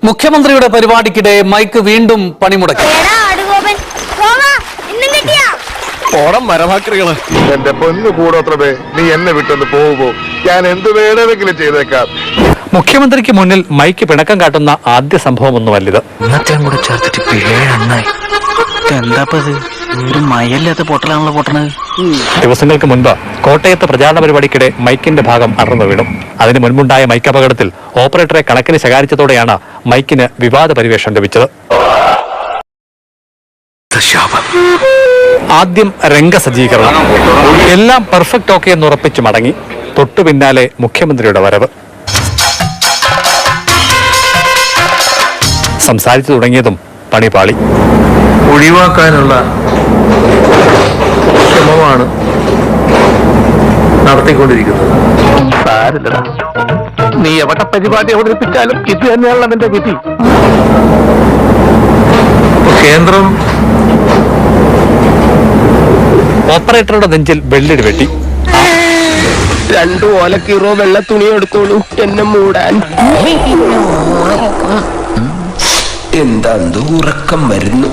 മുഖ്യമന്ത്രിയുടെ പരിപാടിക്കിടെ മൈക്ക് വീണ്ടും പണിമുടക്കി. എന്റെ പൊന്നു കൂടോത്രമേ, നീ എന്നെ വിട്ടൊന്ന് പോകുമ്പോ ഞാൻ എന്ത് വേണമെങ്കിലും ചെയ്തേക്കാം. മുഖ്യമന്ത്രിക്ക് മുന്നിൽ മൈക്ക് പിണക്കം കാട്ടുന്ന ആദ്യ സംഭവമൊന്നുമല്ലിത്. കൂടെ ചേർത്തിട്ട് പിഴയായി എന്താപ്പത് ഒരു മയല്ലാത്ത പൊട്ടലാണല്ലോ പൊട്ടണത്. ദിവസങ്ങൾക്ക് മുൻപ് കോട്ടയത്ത് പ്രചാരണ പരിപാടിക്കിടെ മൈക്കിന്റെ ഭാഗം അടർന്നു വീണു. അതിന് മുൻപുണ്ടായ മൈക്ക് അപകടത്തിൽ ഓപ്പറേറ്ററെ കണക്കിന് ശകാരിച്ചതോടെയാണ് മൈക്കിന് വിവാദ പരിവേഷം ലഭിച്ചത്. ആദ്യം രംഗസജ്ജീകരണം, എല്ലാം പെർഫെക്റ്റ് ഓക്കെ എന്ന് ഉറപ്പിച്ച് മടങ്ങി. തൊട്ടു പിന്നാലെ മുഖ്യമന്ത്രിയുടെ വരവ്. സംസാരിച്ചു തുടങ്ങിയതും പണിപാളി. ഒഴിവാക്കാനുള്ള ശ്രമമാണ് നടത്തിക്കൊണ്ടിരിക്കുന്നത്. നീ എവിടെ പരിപാടി അവതരിപ്പിച്ചാലും ഇത് തന്നെയാണ് അതിന്റെ വിധി. കേന്ദ്രം ഓപ്പറേറ്ററുടെ നെഞ്ചിൽ വെള്ളിടി വെട്ടി. 2 ഓലക്കീറോ വെള്ള തുണി എടുത്തോളൂ എന്നെ മൂടാൻ. എന്താ ഉറക്കം വരുന്നു.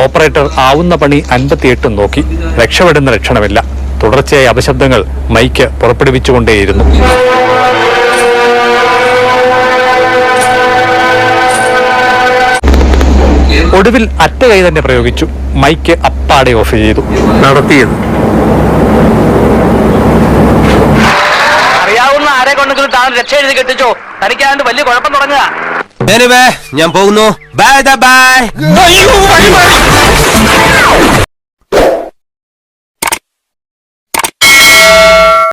ഓപ്പറേറ്റർ ആവുന്ന പണി 58 നോക്കി. രക്ഷപ്പെടുന്ന ലക്ഷണമില്ല. തുടർച്ചയായ അപശബ്ദങ്ങൾ മൈക്ക് പുറപ്പെടുവിച്ചുകൊണ്ടേയിരുന്നു. ഒടുവിൽ അറ്റ കൈ തന്നെ പ്രയോഗിച്ചു. മൈക്ക് അപ്പാടെ ഓഫ് ചെയ്തു. നടത്തിയത് അറിയാവുന്ന ആരെ കൊണ്ടെങ്കിലും താൻ രക്ഷ എഴുതി കെട്ടിച്ചോ. തനിക്കാണ്ട് വലിയ കുഴപ്പം തുടങ്ങുക. ഞാൻ പോകുന്നു. Bye bye.